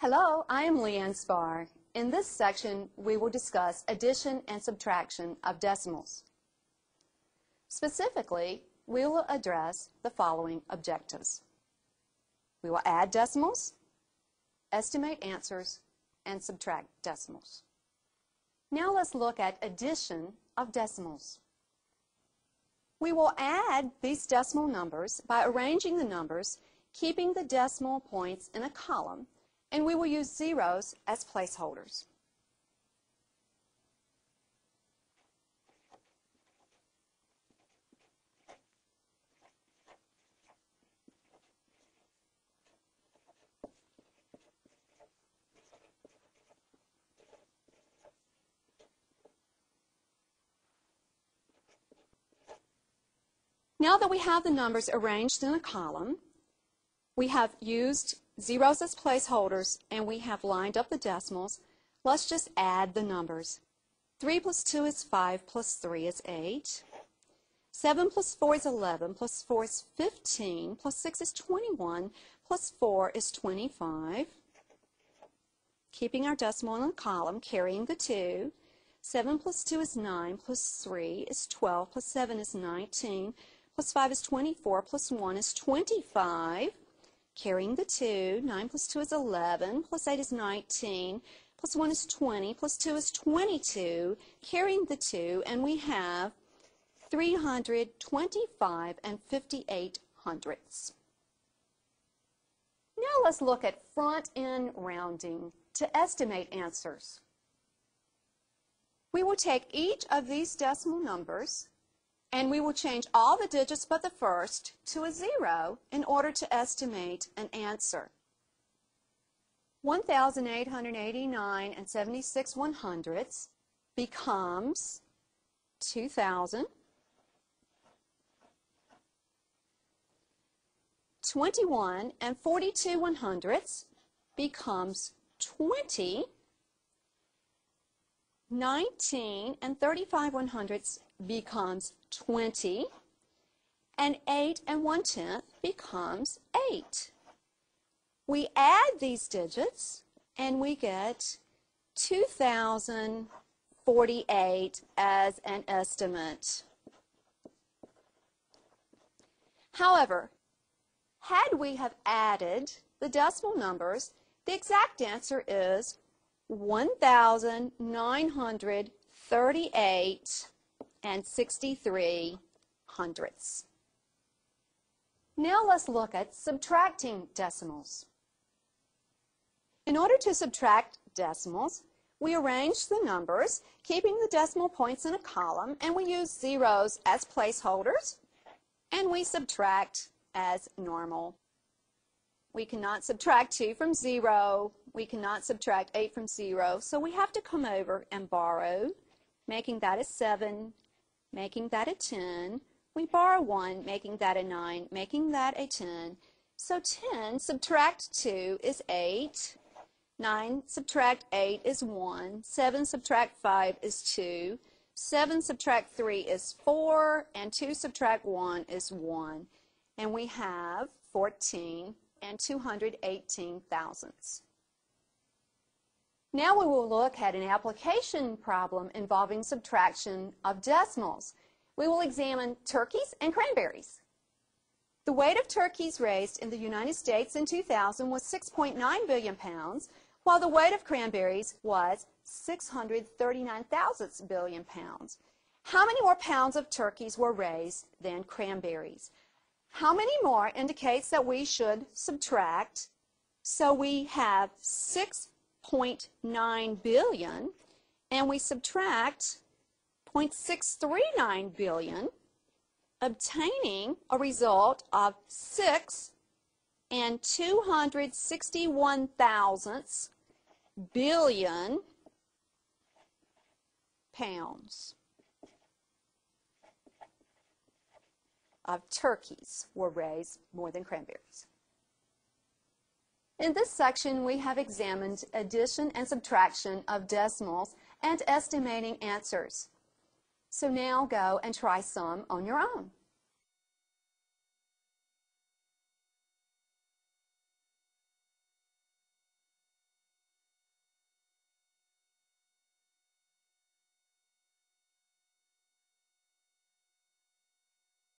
Hello, I am Leanne Spar. In this section, we will discuss addition and subtraction of decimals. Specifically, we will address the following objectives. We will add decimals, estimate answers, and subtract decimals. Now let's look at addition of decimals. We will add these decimal numbers by arranging the numbers, keeping the decimal points in a column, and we will use zeros as placeholders. Now that we have the numbers arranged in a column, we have used zeros as placeholders and we have lined up the decimals. Let's just add the numbers. 3 plus 2 is 5 plus 3 is 8. 7 plus 4 is 11 plus 4 is 15 plus 6 is 21 plus 4 is 25. Keeping our decimal in the column, carrying the 2. 7 plus 2 is 9 plus 3 is 12 plus 7 is 19 plus 5 is 24 plus 1 is 25. Carrying the 2, 9 plus 2 is 11, plus 8 is 19, plus 1 is 20, plus 2 is 22, carrying the 2, and we have 325 and 58 hundredths. Now let's look at front-end rounding to estimate answers. We will take each of these decimal numbers and we will change all the digits but the first to a 0 in order to estimate an answer. 1,889 and 76 100ths becomes 2,000. 21 and 42 100ths becomes 20. 19 and 35 100ths becomes 20, and 8 and 1/10 becomes 8. We add these digits and we get 2,048 as an estimate. However, had we have added the decimal numbers, the exact answer is 1,938 and 63 hundredths. Now let's look at subtracting decimals. In order to subtract decimals, we arrange the numbers, keeping the decimal points in a column, and we use zeros as placeholders, and we subtract as normal. We cannot subtract 2 from 0. We cannot subtract 8 from 0. So we have to come over and borrow, making that a 7, making that a 10. We borrow 1, making that a 9, making that a 10. So 10 subtract 2 is 8. 9 subtract 8 is 1. 7 subtract 5 is 2. 7 subtract 3 is 4. And 2 subtract 1 is 1. And we have 14 and 218 thousandths. Now we will look at an application problem involving subtraction of decimals. We will examine turkeys and cranberries. The weight of turkeys raised in the United States in 2000 was 6.9 billion pounds, while the weight of cranberries was 639 thousandths billion pounds. How many more pounds of turkeys were raised than cranberries? How many more indicates that we should subtract. So we have 6.9 billion, and we subtract 0.639 billion, obtaining a result of 6 and 261 thousandths billion pounds of turkeys were raised more than cranberries. In this section, we have examined addition and subtraction of decimals and estimating answers. So now go and try some on your own.